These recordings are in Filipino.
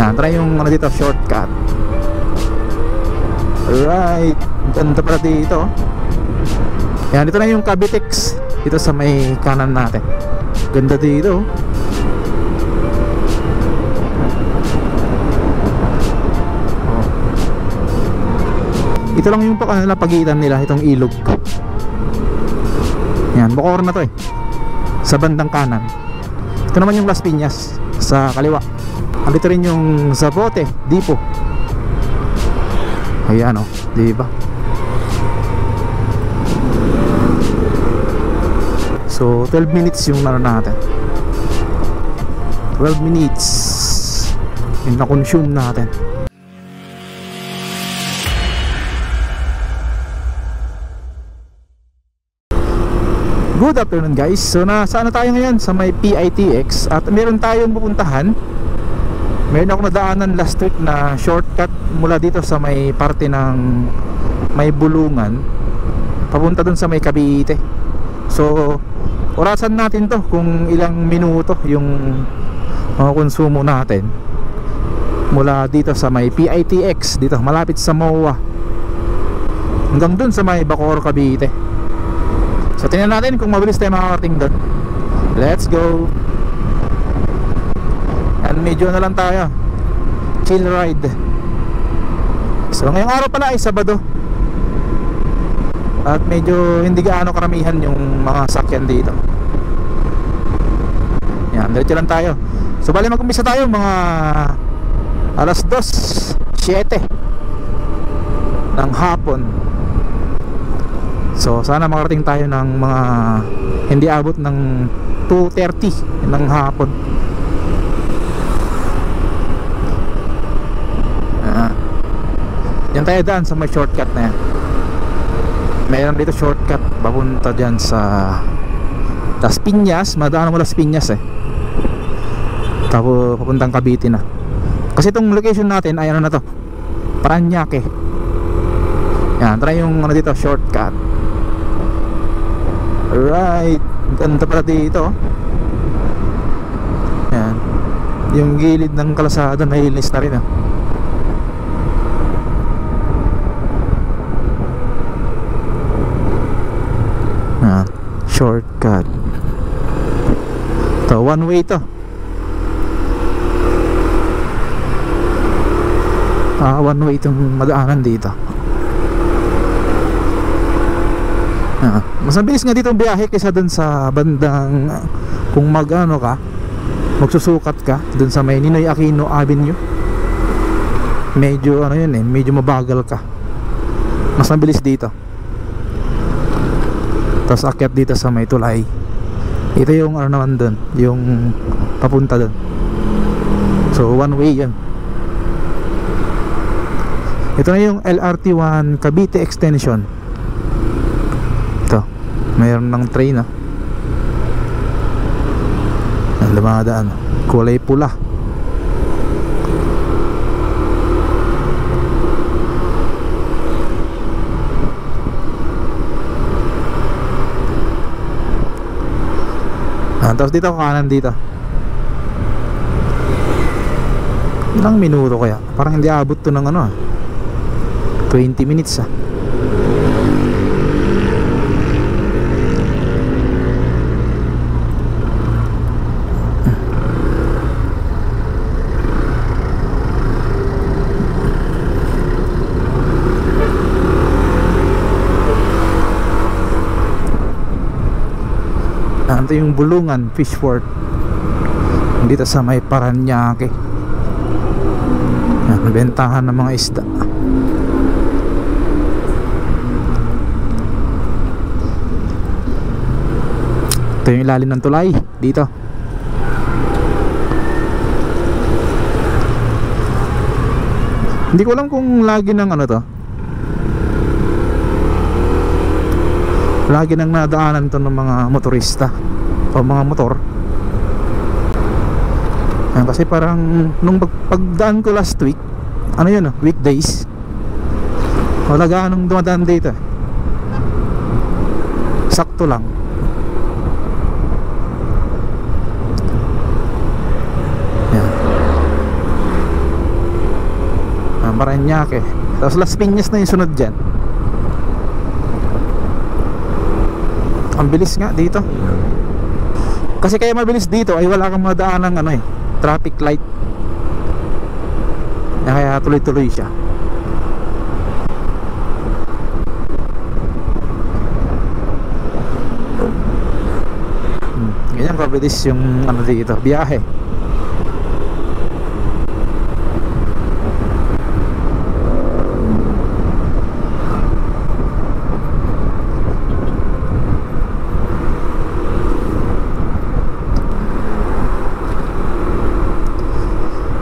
Yan, try yung ano dito, shortcut. Alright, ganda pala dito. Yan, dito na yung Cavitex, dito sa may kanan natin. Ganda dito. Ito lang yung pagitan nila, itong ilog. Yan, Bacoor na to eh, sa bandang kanan. Ito naman yung Las Piñas sa kaliwa. Andito rin yung Zapote Depot. Ayan o, diba? So 12 minutes yung ano natin, 12 minutes yung na-consume natin. Good afternoon guys. So nasa ano tayo ngayon? Sa may PITX. At meron tayong pupuntahan. Meron ako nadaanan last week na shortcut mula dito sa may parte ng may Bulungan papunta dun sa may Cavite. So orasan natin to kung ilang minuto yung konsumo natin mula dito sa may PITX, dito malapit sa MOA, hanggang dun sa may Bacoor, Cavite. So tingnan natin kung mabilis tayo makakarating doon. Let's go. And medyo na lang tayo, chill ride. So ngayong araw pala ay Sabado, at medyo hindi gaano karamihan yung mga sakyan dito. Yan, diretso lang tayo. So bali mag-umpisa tayo mga alas 2:07 ng hapon. So sana makarating tayo ng mga hindi abot ng 2:30 ng hapon. Yan tayo daan sa may shortcut na yan. Mayroon dito shortcut papunta dyan sa Las Piñas. Madaan mo Las Piñas eh, tapos papuntang Cavite na. Kasi itong location natin ay ano na to, Parañaque. Yan, try yung ano dito, shortcut. Alright, ganda pala dito. Yan, yung gilid ng kalasada nailis na rin ah. Yan, shortcut. Ito, one way to. One way itong madaanan dito. Mas mabilis nga dito ang biyahe kaysa dun sa bandang kung mag-ano ka, magsusukat ka dun sa may Ninoy Aquino Avenue. Medyo ano yun eh, medyo mabagal ka. Mas mabilis dito. Tapos akyat dito sa may Tulay. Ito yung ano naman dun, yung papunta dun. So one way yan. Ito na yung LRT1 Cavite Extension. Mayroon ng train ah, ang dumadaan, kulay pula. Tapos dito kanan dito. Ilang minuto kaya? Parang hindi abot to ng ano ah, 20 minutes ah. Ito yung Bulungan Fishport dito sa may Parañaque. Yan, bentahan ng mga isda. Ito yung ilalim ng tulay dito. Hindi ko alam kung lagi ng ano to, lagi nang nadaanan to ng mga motorista o mga motor. Yan, kasi parang nung pagdaan ko last week, ano yun weekdays, wala gaanong dumadaan dito. Sakto lang. Yan. Parañaque. Tapos Las Piñas na yung sunod dyan. Ang bilis nga dito. Kasi kaya mabilis dito ay wala kang madaan ng traffic light. Kaya tuloy-tuloy siya. Ganyan kabilis yung dito, biyahe.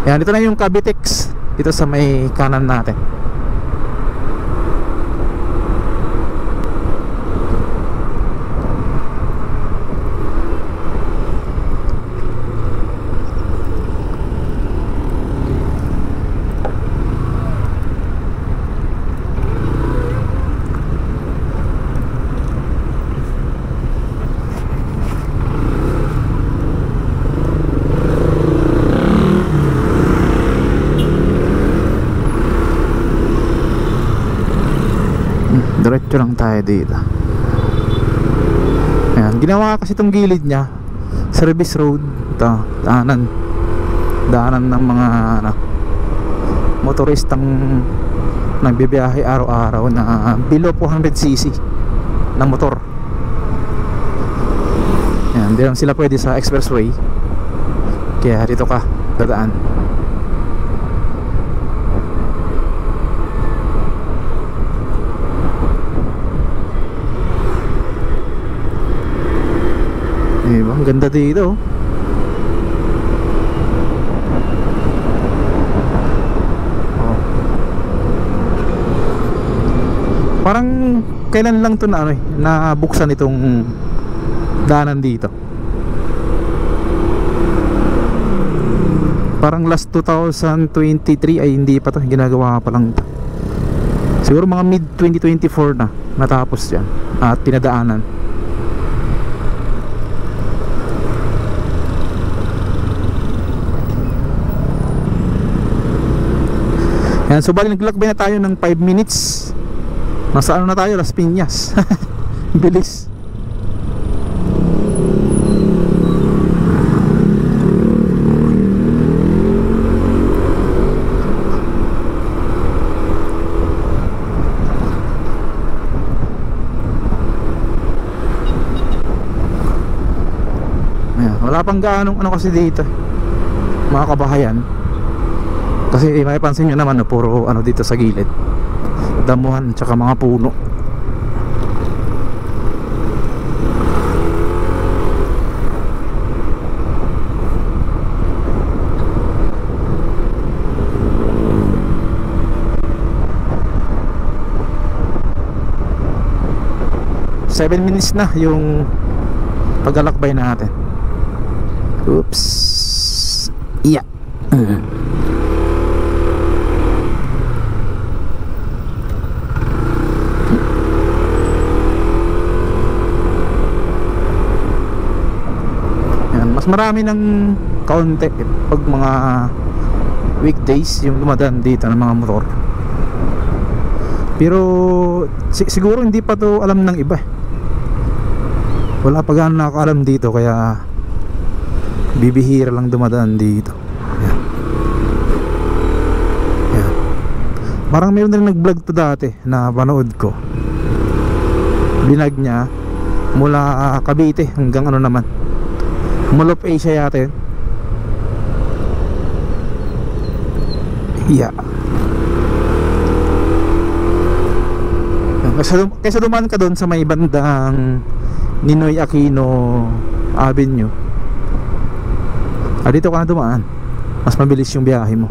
Yan, dito na yung Cavitex dito sa may kanan natin. Diretso lang tayo dito. Ayan, ginawa kasi itong gilid nya service road. Ito, daanan ng mga motoristang nagbibiyahe araw-araw na below 400cc na motor. Ayan, di lang sila pwede sa expressway, kaya dito ka dadaan. Diba? Ang ganda dito. Oh. Parang kailan lang to na buksan itong daanan dito. Parang last 2023 ay hindi pa to, ginagawa pa lang to. Siguro mga mid 2024 na natapos yan at pinadaanan. Yan, so bali naglakbay na tayo ng 5 minutes. Nasa na tayo, Las Piñas. Bilis. Ayan, wala pang gaanong kasi dito, mga kabahayan. Kasi may pansin nyo naman puro dito sa gilid, damuhan tsaka mga puno. Seven minutes na yung paglalakbay natin. Oops. Yeah. Mas marami ng kaunti pag mga weekdays yung dumadaan dito ng mga motor. Pero siguro hindi pa to alam ng iba. Wala pa gaano nakakaalam dito, kaya bibihira lang dumadaan dito. Yan. Yan. Parang mayroon din nag-vlog to dati na panood ko. Binag niya mula Cavite hanggang naman, Mall of Asia yata yun. Yeah. Kaysa dumaan ka doon sa may bandang Ninoy Aquino Avenue, dito ka na dumaan, mas mabilis yung biyahe mo.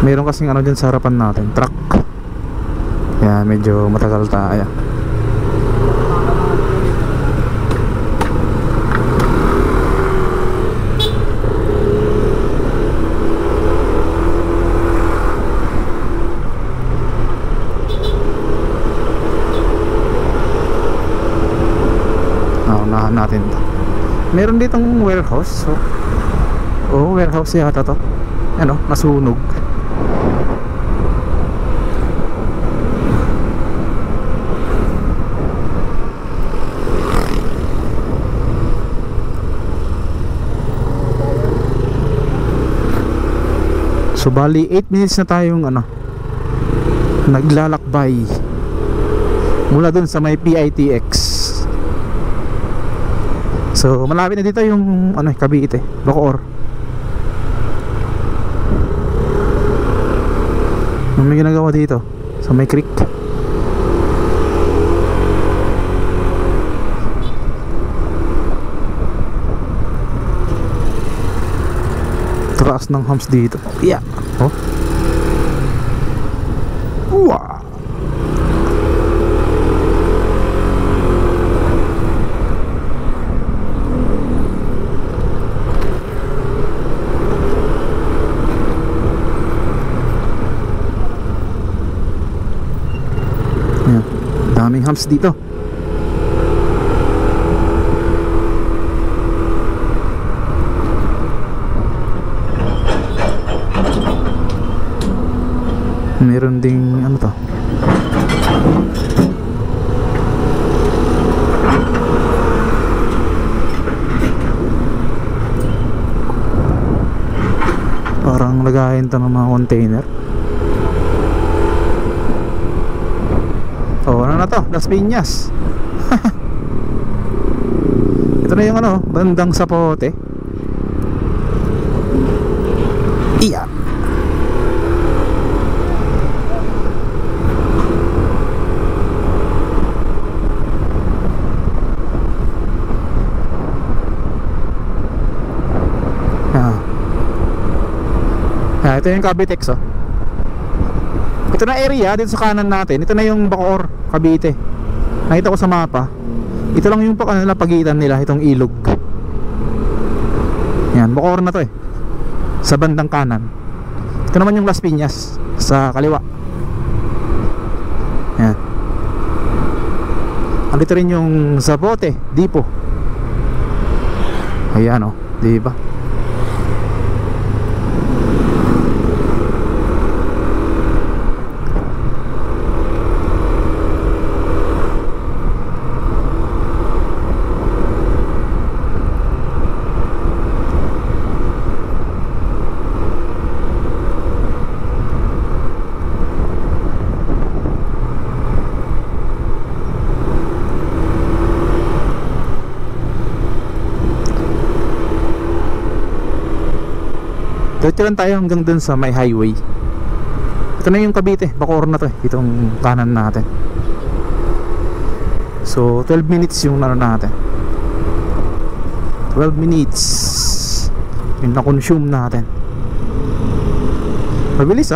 Mayroon kasing ano dyan sa harapan natin, truck. Kaya medyo matagal tayo. Unahan natin to. Meron ditong warehouse. Warehouse yata to. Ano, nasunog. So bali 8 minutes na tayong naglalakbay mula dun sa may PITX. So malapit na dito yung Cavite, Bacoor. May ginagawa dito sa may creek. Taas ng humps dito. Yeah. Oh. Wow. Ayan. Daming humps dito. Meron ding to, parang lagayin to ng mga container. Ano na to? Las Piñas. Ito na yung bandang Zapote. Iya. Ito yung Cavitex. Ito na area dito sa kanan natin. Ito na yung Bacoor, Cavite. Nakita ko sa mapa. Ito lang yung pagitan nila, itong ilog. Yan, Bacoor na to sa bandang kanan. Ito naman yung Las Piñas sa kaliwa. Yan. Andito rin yung Zapote Depot. Ayan diba? Dito lang tayo hanggang dun sa may highway. Ito na yung Cavite, Bacoor na to itong kanan natin. So 12 minutes yung natin. 12 minutes yung na-consume natin. Mabilis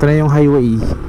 Ito na yung highway.